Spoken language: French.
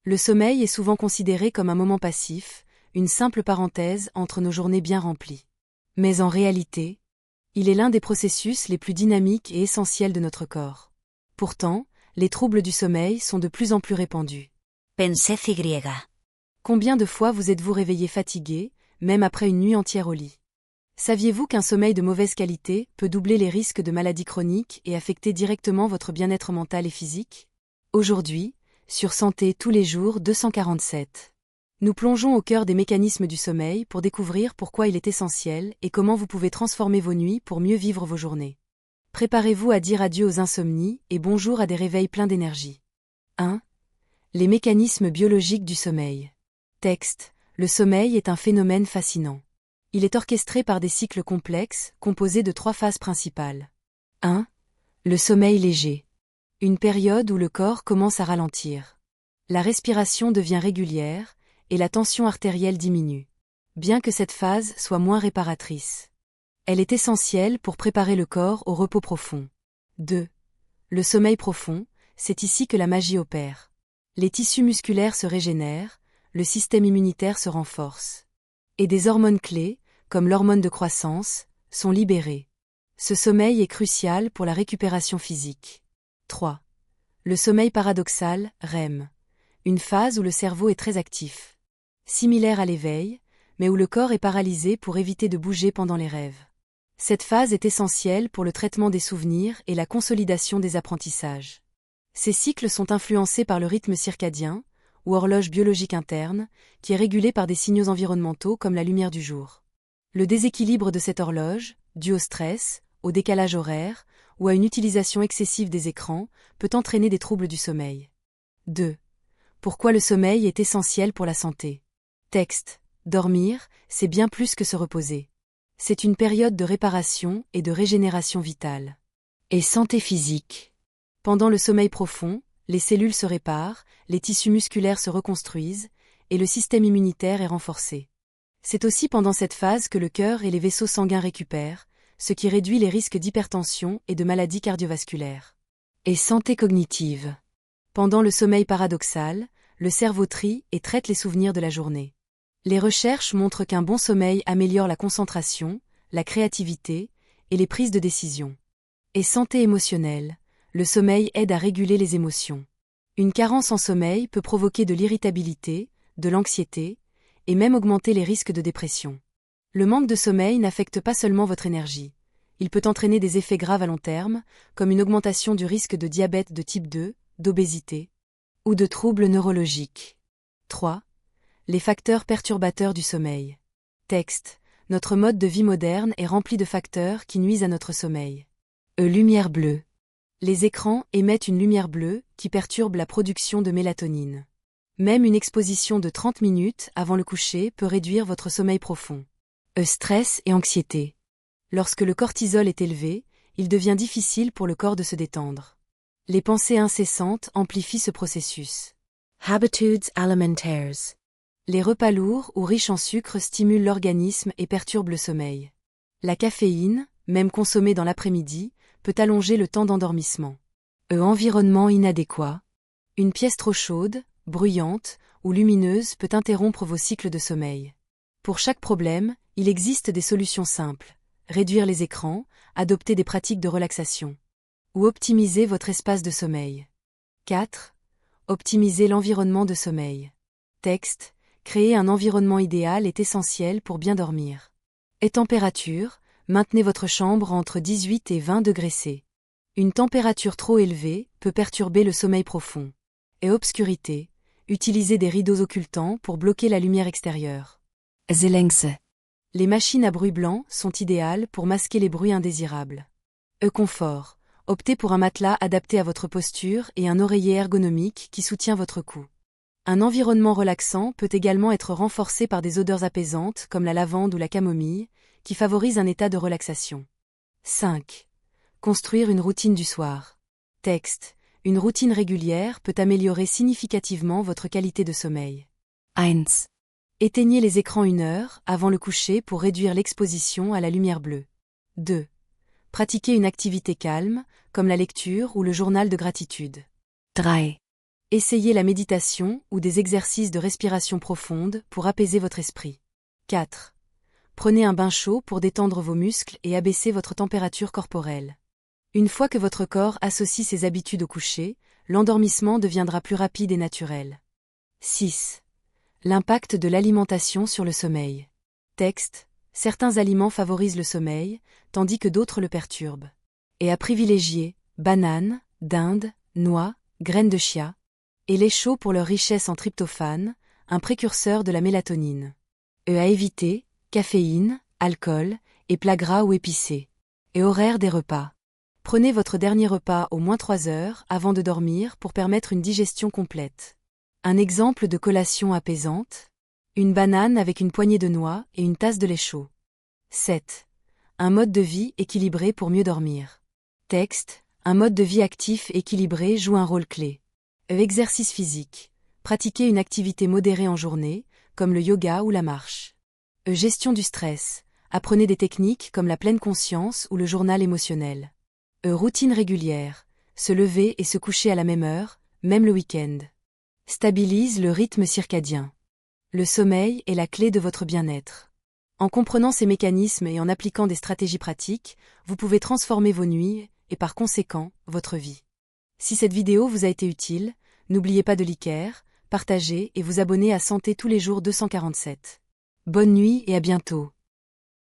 Le sommeil est souvent considéré comme un moment passif, une simple parenthèse entre nos journées bien remplies. Mais en réalité, il est l'un des processus les plus dynamiques et essentiels de notre corps. Pourtant, les troubles du sommeil sont de plus en plus répandus. Pensez Y. Combien de fois vous êtes-vous réveillé fatigué, même après une nuit entière au lit? Saviez-vous qu'un sommeil de mauvaise qualité peut doubler les risques de maladies chroniques et affecter directement votre bien-être mental et physique? Aujourd'hui, sur Santé tous les jours 247. Nous plongeons au cœur des mécanismes du sommeil pour découvrir pourquoi il est essentiel et comment vous pouvez transformer vos nuits pour mieux vivre vos journées. Préparez-vous à dire adieu aux insomnies et bonjour à des réveils pleins d'énergie. 1. Les mécanismes biologiques du sommeil. Texte. Le sommeil est un phénomène fascinant. Il est orchestré par des cycles complexes, composés de 3 phases principales. 1. Le sommeil léger. Une période où le corps commence à ralentir. La respiration devient régulière, et la tension artérielle diminue. Bien que cette phase soit moins réparatrice. Elle est essentielle pour préparer le corps au repos profond. 2. Le sommeil profond, c'est ici que la magie opère. Les tissus musculaires se régénèrent, le système immunitaire se renforce. Et des hormones clés, comme l'hormone de croissance, sont libérées. Ce sommeil est crucial pour la récupération physique. 3. Le sommeil paradoxal, REM. Une phase où le cerveau est très actif. Similaire à l'éveil, mais où le corps est paralysé pour éviter de bouger pendant les rêves. Cette phase est essentielle pour le traitement des souvenirs et la consolidation des apprentissages. Ces cycles sont influencés par le rythme circadien, ou horloge biologique interne, qui est régulée par des signaux environnementaux comme la lumière du jour. Le déséquilibre de cette horloge, dû au stress, au décalage horaire, ou à une utilisation excessive des écrans, peut entraîner des troubles du sommeil. 2. Pourquoi le sommeil est essentiel pour la santé? Texte. Dormir, c'est bien plus que se reposer. C'est une période de réparation et de régénération vitale. Et santé physique. Pendant le sommeil profond, les cellules se réparent, les tissus musculaires se reconstruisent, et le système immunitaire est renforcé. C'est aussi pendant cette phase que le cœur et les vaisseaux sanguins récupèrent, ce qui réduit les risques d'hypertension et de maladies cardiovasculaires. Et santé cognitive. Pendant le sommeil paradoxal, le cerveau trie et traite les souvenirs de la journée. Les recherches montrent qu'un bon sommeil améliore la concentration, la créativité et les prises de décision. Et santé émotionnelle. Le sommeil aide à réguler les émotions. Une carence en sommeil peut provoquer de l'irritabilité, de l'anxiété, et même augmenter les risques de dépression. Le manque de sommeil n'affecte pas seulement votre énergie. Il peut entraîner des effets graves à long terme, comme une augmentation du risque de diabète de type 2, d'obésité, ou de troubles neurologiques. 3. Les facteurs perturbateurs du sommeil. Texte. Notre mode de vie moderne est rempli de facteurs qui nuisent à notre sommeil. Lumière bleue. Les écrans émettent une lumière bleue qui perturbe la production de mélatonine. Même une exposition de 30 minutes avant le coucher peut réduire votre sommeil profond. Stress et anxiété. Lorsque le cortisol est élevé, il devient difficile pour le corps de se détendre. Les pensées incessantes amplifient ce processus. Habitudes alimentaires. Les repas lourds ou riches en sucre stimulent l'organisme et perturbent le sommeil. La caféine, même consommée dans l'après-midi, peut allonger le temps d'endormissement. Environnement inadéquat. Une pièce trop chaude, bruyante ou lumineuse peut interrompre vos cycles de sommeil. Pour chaque problème, il existe des solutions simples. Réduire les écrans, adopter des pratiques de relaxation. Ou optimiser votre espace de sommeil. 4. Optimiser l'environnement de sommeil. Texte. Créer un environnement idéal est essentiel pour bien dormir. Et température. Maintenez votre chambre entre 18 et 20 degrés C. Une température trop élevée peut perturber le sommeil profond. Et obscurité. Utilisez des rideaux occultants pour bloquer la lumière extérieure. Silence. Les machines à bruit blanc sont idéales pour masquer les bruits indésirables. Confort. Optez pour un matelas adapté à votre posture et un oreiller ergonomique qui soutient votre cou. Un environnement relaxant peut également être renforcé par des odeurs apaisantes comme la lavande ou la camomille, qui favorisent un état de relaxation. 5. Construire une routine du soir. Texte. Une routine régulière peut améliorer significativement votre qualité de sommeil. 1. Éteignez les écrans 1 heure avant le coucher pour réduire l'exposition à la lumière bleue. 2. Pratiquez une activité calme, comme la lecture ou le journal de gratitude. 3. Essayez la méditation ou des exercices de respiration profonde pour apaiser votre esprit. 4. Prenez un bain chaud pour détendre vos muscles et abaisser votre température corporelle. Une fois que votre corps associe ses habitudes au coucher, l'endormissement deviendra plus rapide et naturel. 6. L'impact de l'alimentation sur le sommeil. Texte. Certains aliments favorisent le sommeil, tandis que d'autres le perturbent. Et à privilégier, bananes, dindes, noix, graines de chia, et lait chaud pour leur richesse en tryptophane, un précurseur de la mélatonine. Et à éviter, caféine, alcool, et plats gras ou épicés. Et horaire des repas. Prenez votre dernier repas au moins 3 heures avant de dormir pour permettre une digestion complète. Un exemple de collation apaisante. Une banane avec une poignée de noix et une tasse de lait chaud. 7. Un mode de vie équilibré pour mieux dormir. Texte. Un mode de vie actif et équilibré joue un rôle clé. Exercice physique. Pratiquez une activité modérée en journée, comme le yoga ou la marche. Gestion du stress. Apprenez des techniques comme la pleine conscience ou le journal émotionnel. Routine régulière. Se lever et se coucher à la même heure, même le week-end. Stabilise le rythme circadien. Le sommeil est la clé de votre bien-être. En comprenant ces mécanismes et en appliquant des stratégies pratiques, vous pouvez transformer vos nuits et par conséquent, votre vie. Si cette vidéo vous a été utile, n'oubliez pas de liker, partager et vous abonner à Santé tous les jours 247. Bonne nuit et à bientôt.